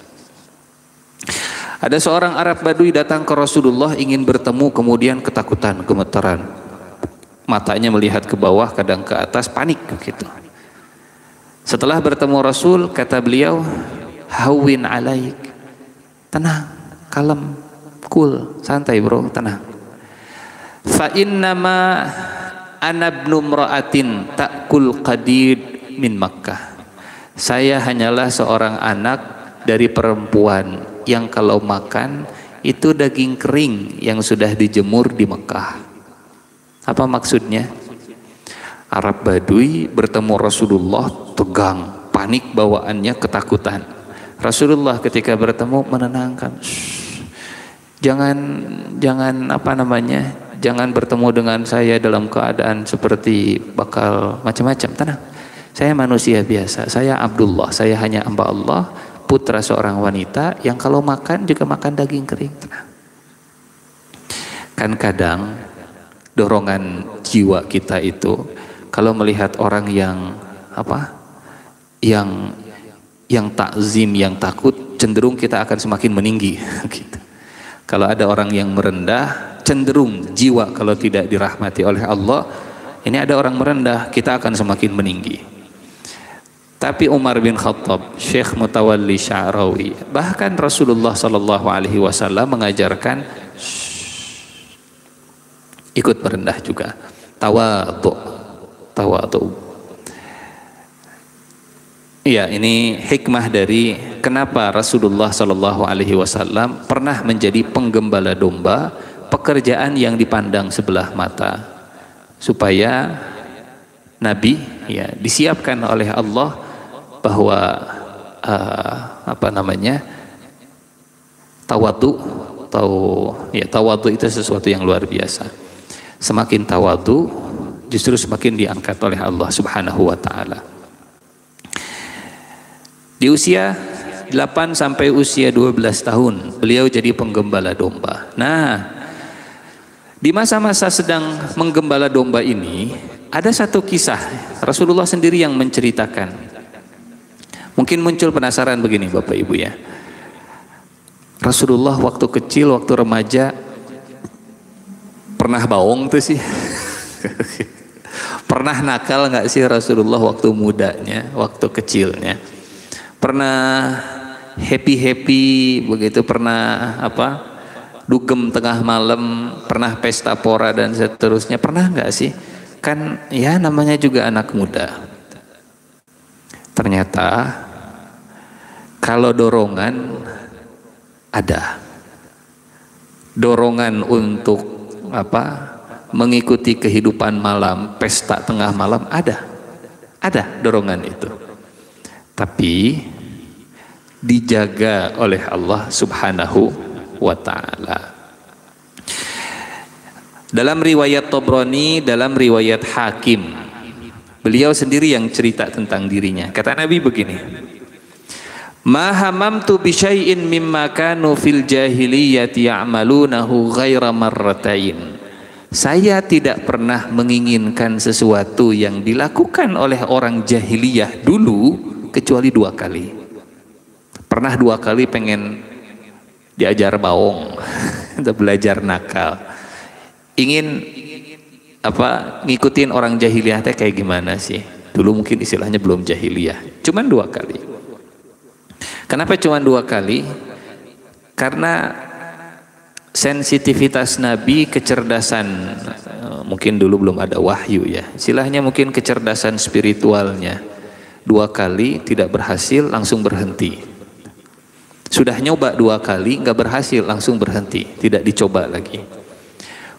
Ada seorang Arab Badui datang ke Rasulullah ingin bertemu, kemudian ketakutan, gemetaran. Matanya melihat ke bawah, kadang ke atas, panik gitu. Setelah bertemu Rasul, kata beliau, hawin alaik, tenang, kalem, cool, santai bro, tenang. Fa innama ana ibnu imra'atin ta'kul qadid min Makkah. Saya hanyalah seorang anak dari perempuan yang kalau makan itu daging kering yang sudah dijemur di Mekah. Apa maksudnya? Arab Badui bertemu Rasulullah, tegang, panik bawaannya, ketakutan. Rasulullah ketika bertemu menenangkan, jangan bertemu dengan saya dalam keadaan seperti bakal macam-macam. Tenang, saya manusia biasa, saya Abdullah, saya hanya hamba Allah, putra seorang wanita yang kalau makan juga makan daging kering. Tenang. Kan kadang dorongan jiwa kita itu, kalau melihat orang yang yang takzim, yang takut, cenderung kita akan semakin meninggi gitu. Kalau ada orang yang merendah, cenderung jiwa kalau tidak dirahmati oleh Allah, ini ada orang merendah, kita akan semakin meninggi. Tapi Umar bin Khattab, Syekh Mutawalli Sya'rawi, bahkan Rasulullah sallallahu alaihi wasallam mengajarkan ikut merendah juga, tawadhu. Iya, ini hikmah dari kenapa Rasulullah sallallahu alaihi wasallam pernah menjadi penggembala domba, pekerjaan yang dipandang sebelah mata, supaya Nabi ya disiapkan oleh Allah bahwa tawadhu itu sesuatu yang luar biasa. Semakin tawadhu justru semakin diangkat oleh Allah Subhanahu wa taala. Di usia 8 sampai usia 12 tahun beliau jadi penggembala domba. Nah, di masa-masa sedang menggembala domba ini ada satu kisah Rasulullah sendiri yang menceritakan. Mungkin muncul penasaran begini Bapak Ibu ya. Rasulullah waktu kecil, waktu remaja pernah baong tuh sih? Pernah nakal nggak sih Rasulullah waktu mudanya, waktu kecilnya? Pernah happy begitu, pernah dugem tengah malam, pernah pesta pora dan seterusnya, pernah nggak sih? Kan ya namanya juga anak muda. Ternyata kalau dorongan ada, dorongan untuk mengikuti kehidupan malam, pesta tengah malam ada dorongan itu. Tapi dijaga oleh Allah Subhanahu wa ta'ala. Dalam riwayat Tabrani, dalam riwayat Hakim, beliau sendiri yang cerita tentang dirinya. Kata Nabi begini, ma hamamtu bi syai'in mimma kanu fil jahiliyyati ya'malunahu ghaira marratain. Saya tidak pernah menginginkan sesuatu yang dilakukan oleh orang jahiliyah dulu kecuali 2 kali. Pernah 2 kali pengen diajar baong atau belajar nakal, ingin ngikutin orang jahiliyah teh kayak gimana sih. Dulu mungkin istilahnya belum jahiliyah. Cuman 2 kali. Kenapa cuma 2 kali? Karena sensitivitas Nabi, kecerdasan, mungkin dulu belum ada wahyu ya. Istilahnya mungkin kecerdasan spiritualnya. 2 kali tidak berhasil, langsung berhenti. Sudah nyoba 2 kali, nggak berhasil, langsung berhenti. Tidak dicoba lagi.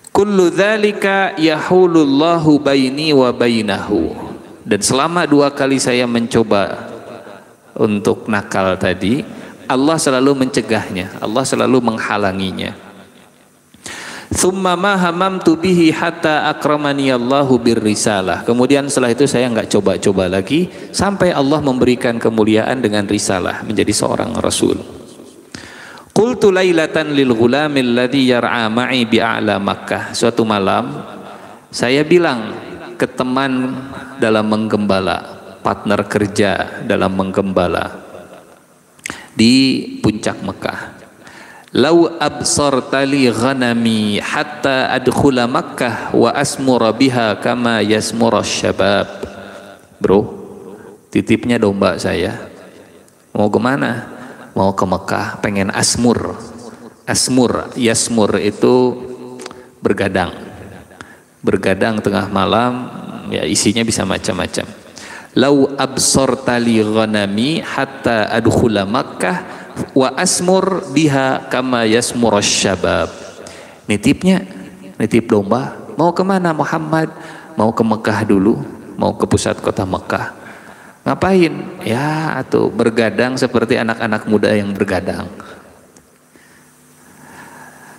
Kullu dzalika yahulullahu baini wa bainahu. Dan selama 2 kali saya mencoba untuk nakal tadi, Allah selalu mencegahnya, Allah selalu menghalanginya. Tsumma ma hamamtu bihi hatta akramani Allahu birrisalah. Kemudian setelah itu saya nggak coba-coba lagi sampai Allah memberikan kemuliaan dengan risalah, menjadi seorang rasul. Qultu lailatan lil ghulamil ladzi yar'a ma'i bi a'la Makkah. Suatu malam saya bilang ke teman dalam menggembala, partner kerja dalam menggembala di puncak Mekah, lau absartali ghanami hatta adkhula Makkah wa asmura biha kama yasmura syabab. Bro, titipnya domba saya. Mau kemana? Mau ke Mekah, pengen asmur. Asmur, yasmur itu bergadang. Bergadang tengah malam, ya isinya bisa macam-macam. Lau absartali ghanami hatta adkhula Makkah wa asmur biha kama yasmur syabab. Nitipnya, nitip domba. Mau kemana Muhammad? Mau ke Mekah dulu, mau ke pusat kota Mekah. Ngapain? Ya, atau bergadang seperti anak-anak muda yang bergadang.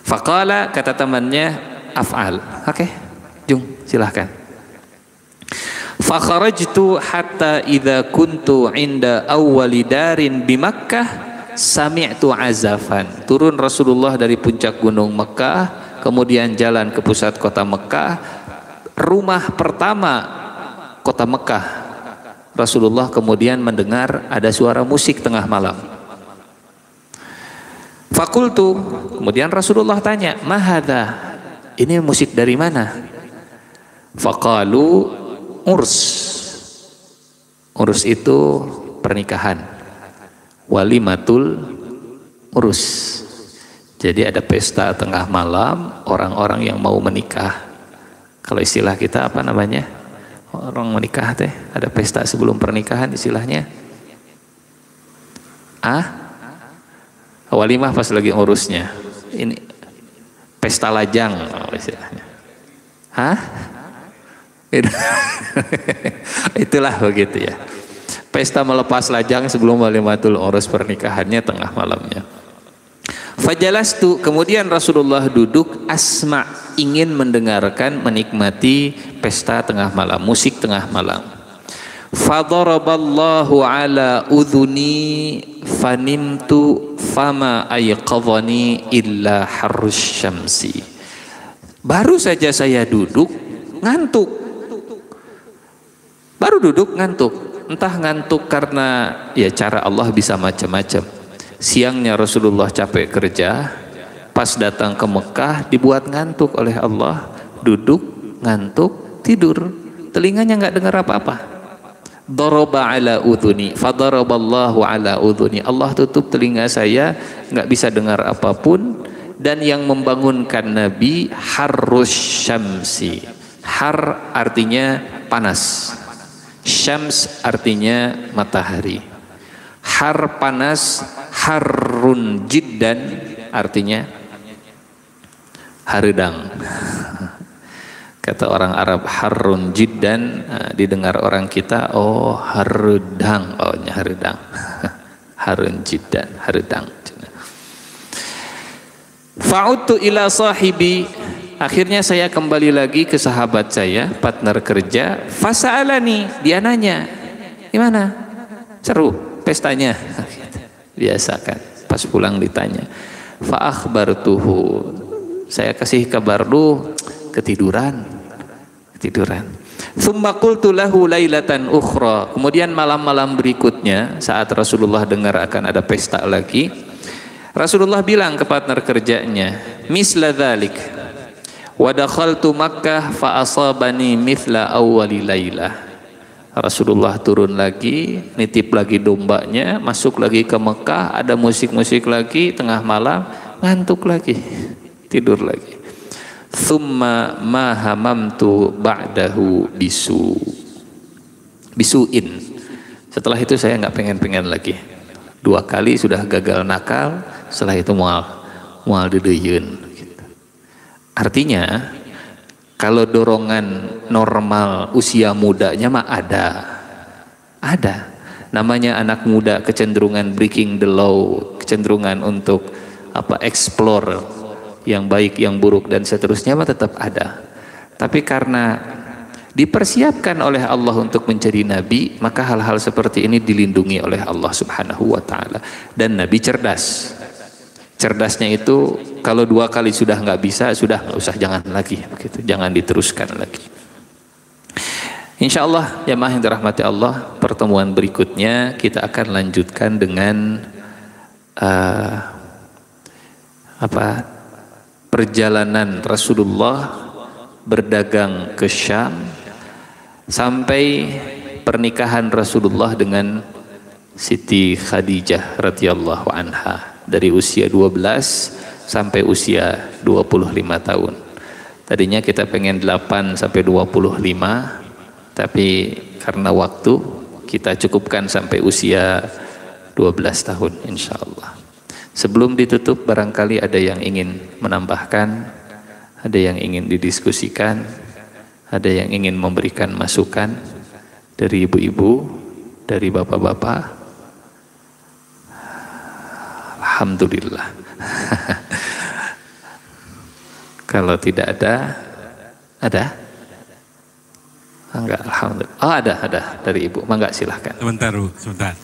Faqala, kata temannya, af'al. Oke, Jung, silahkan. Fakharajtu hatta idza kuntu inda awwali darin bi Makkah sami'tu azafan. Turun Rasulullah dari puncak gunung Mekah, kemudian jalan ke pusat kota Mekah. Rumah pertama kota Mekah, Rasulullah kemudian mendengar ada suara musik tengah malam. Fakultu, kemudian Rasulullah tanya, mahadha, ini musik dari mana? Faqalu, urs. Urs itu pernikahan. Walimatul urus. Jadi ada pesta tengah malam, orang-orang yang mau menikah. Kalau istilah kita apa namanya? Orang menikah teh, ada pesta sebelum pernikahan istilahnya. Walimah pas lagi urusnya. Ini pesta lajang istilahnya. Itulah begitu ya. Pesta melepas lajang sebelum walimatul urus, pernikahannya tengah malamnya. Fajalastu, kemudian Rasulullah duduk, asma, ingin mendengarkan, menikmati pesta tengah malam, musik tengah malam. Fadaraballahu ala udhuni fanimtu fama ayqadhani illa harrus syamsi. Baru saja saya duduk, ngantuk. Baru duduk ngantuk. Entah ngantuk karena ya cara Allah bisa macam-macam. Siangnya Rasulullah capek kerja, pas datang ke Mekah dibuat ngantuk oleh Allah, duduk ngantuk, tidur, telinganya nggak dengar apa-apa. Daraba ala udhuni, fadaraballahu ala udhuni. Allah tutup telinga saya, nggak bisa dengar apapun. Dan yang membangunkan Nabi harrus syamsi. Har artinya panas, syams artinya matahari. Har panas, harrun jiddan artinya haredang. Kata orang Arab harrun jiddan, didengar orang kita, oh haredang, ohnya haredang. Harun jiddan, haredang. Fa'udtu ila sahibi, akhirnya saya kembali lagi ke sahabat saya, partner kerja. Fasa'alani, dia nanya, gimana? Seru pestanya? Biasa kan, pas pulang ditanya. Fa'akhbartuhu, saya kasih kabar, lu ketiduran. Tsumma qultu lahu lailatan ukhra, kemudian malam-malam berikutnya saat Rasulullah dengar akan ada pesta lagi, Rasulullah bilang ke partner kerjanya, misla dzalik wa dakhaltu Makkah fa asabani mithla awwali lailah. Rasulullah turun lagi, nitip lagi dombanya, masuk lagi ke Mekah, ada musik-musik lagi, tengah malam ngantuk lagi, tidur lagi. Thumma ma hamamtu ba'dahu bisuin. Setelah itu saya nggak pengen-pengen lagi. 2 kali sudah gagal nakal, setelah itu mual dideyeun. Artinya kalau dorongan normal usia mudanya mah ada. Namanya anak muda, kecenderungan breaking the law, kecenderungan untuk explore yang baik, yang buruk dan seterusnya mah tetap ada. Tapi karena dipersiapkan oleh Allah untuk menjadi nabi, maka hal-hal seperti ini dilindungi oleh Allah Subhanahu wa taala. Dan nabi cerdas. Cerdasnya itu kalau 2 kali sudah nggak bisa, sudah nggak usah, jangan lagi begitu, jangan diteruskan lagi. Insya Allah jamaah yang dirahmati Allah, pertemuan berikutnya kita akan lanjutkan dengan perjalanan Rasulullah berdagang ke Syam sampai pernikahan Rasulullah dengan Siti Khadijah radhiyallahu anha. Dari usia 12 sampai usia 25 tahun. Tadinya kita pengen 8 sampai 25, tapi karena waktu kita cukupkan sampai usia 12 tahun insya Allah. Sebelum ditutup, barangkali ada yang ingin menambahkan, ada yang ingin didiskusikan, ada yang ingin memberikan masukan dari ibu-ibu, dari bapak-bapak. Alhamdulillah. Kalau tidak ada? Enggak, alhamdulillah. Oh, ada dari ibu. Mangga silahkan. Sebentar, Bu, sebentar.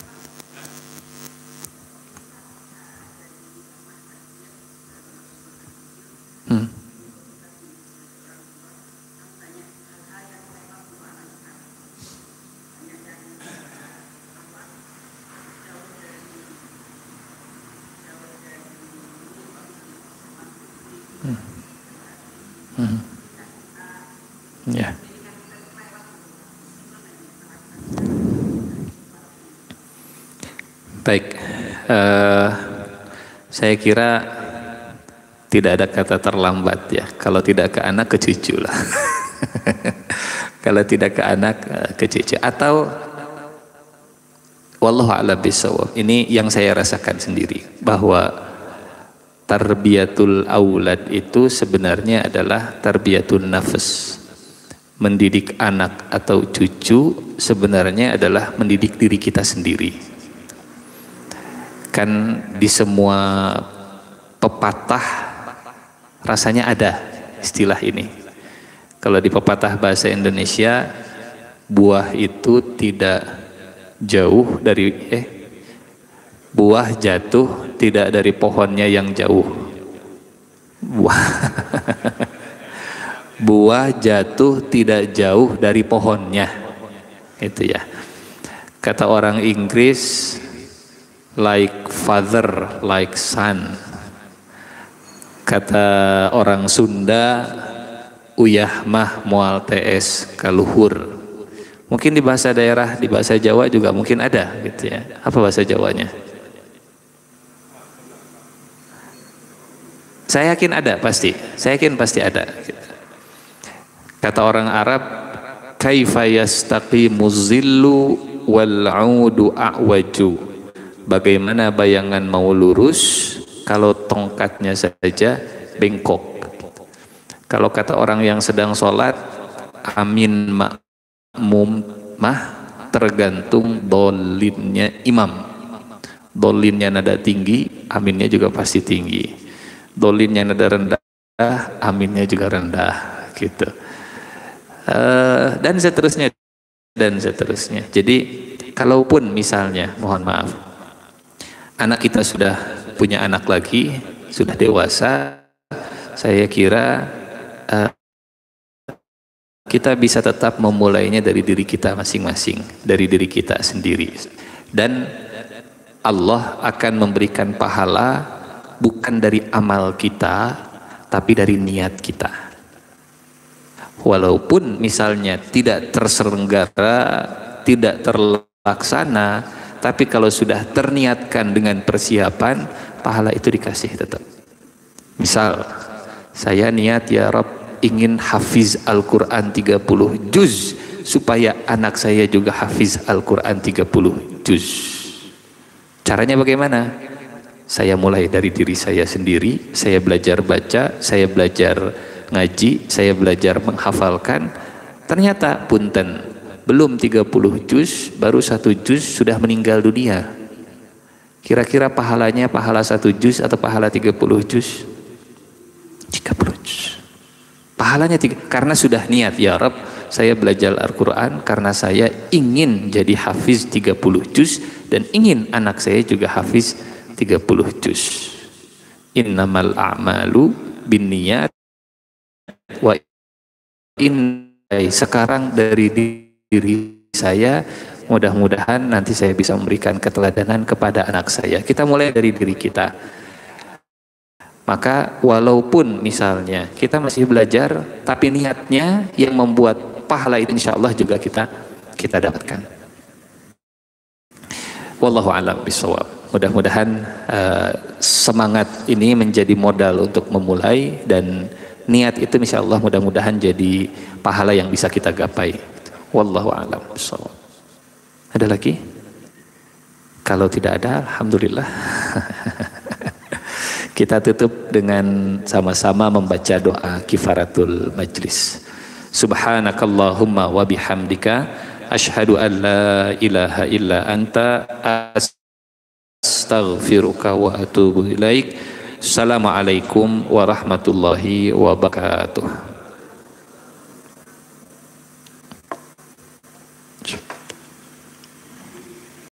Ya. Baik, saya kira tidak ada kata terlambat ya. Kalau tidak ke anak, ke cucu lah. Kalau tidak ke anak, ke cucu. Atau wallahu a'lam bishawab. Ini yang saya rasakan sendiri, bahwa tarbiyatul aulad itu sebenarnya adalah tarbiyatun nafs. Mendidik anak atau cucu sebenarnya adalah mendidik diri kita sendiri. Kan di semua pepatah rasanya ada istilah ini. Kalau di pepatah bahasa Indonesia, buah itu tidak jauh dari buah jatuh tidak dari pohonnya yang jauh. Buah jatuh tidak jauh dari pohonnya. Itu ya. Kata orang Inggris, like father, like son. Kata orang Sunda, uyah mah moal TS kaluhur. Mungkin di bahasa daerah, di bahasa Jawa juga mungkin ada gitu ya. Apa bahasa Jawanya? Saya yakin ada pasti. Saya yakin pasti ada. Kata orang Arab, kaifa yastaqimu zillu wal 'udu a'waju. Bagaimana bayangan mau lurus kalau tongkatnya saja bengkok. Kalau kata orang yang sedang sholat, amin makmum mah tergantung dolinnya imam. Dolinnya nada tinggi, aminnya juga pasti tinggi. Dolinnya nada rendah, aminnya juga rendah, gitu. Dan seterusnya. Jadi kalaupun misalnya, mohon maaf, anak kita sudah punya anak lagi, sudah dewasa, saya kira kita bisa tetap memulainya dari diri kita masing-masing, dari diri kita sendiri. Dan Allah akan memberikan pahala bukan dari amal kita, tapi dari niat kita. Walaupun misalnya tidak terselenggara tidak terlaksana, tapi kalau sudah terniatkan dengan persiapan, pahala itu dikasih tetap. Misal saya niat, ya Rabb, ingin hafiz Al-Quran 30 juz supaya anak saya juga hafiz Al-Quran 30 juz. Caranya bagaimana? Saya mulai dari diri saya sendiri, saya belajar baca, saya belajar ngaji, saya belajar menghafalkan. Ternyata punten, belum 30 juz, baru 1 juz sudah meninggal dunia. Kira-kira pahalanya pahala 1 juz atau pahala 30 juz? 30 juz. Pahalanya karena sudah niat, ya Rabb, saya belajar Al-Quran karena saya ingin jadi hafiz 30 juz dan ingin anak saya juga hafiz 30 juz. Innamal a'malu binniyat wa sekarang dari diri saya, mudah-mudahan nanti saya bisa memberikan keteladanan kepada anak saya. Kita mulai dari diri kita. Maka walaupun misalnya kita masih belajar, tapi niatnya yang membuat pahala itu insya Allah juga kita dapatkan. Wallahu a'lam bishawab. Mudah-mudahan semangat ini menjadi modal untuk memulai, dan niat itu insya Allah mudah-mudahan jadi pahala yang bisa kita gapai. Wallahu a'lam bishawab. Ada lagi? Kalau tidak ada, alhamdulillah. Kita tutup dengan sama-sama membaca doa kifaratul majlis. Subhanakallahumma wa bihamdika asyhadu an la ilaha illa anta astaghfiruka wa atubu ilaik. Assalamualaikum warahmatullahi wabarakatuh.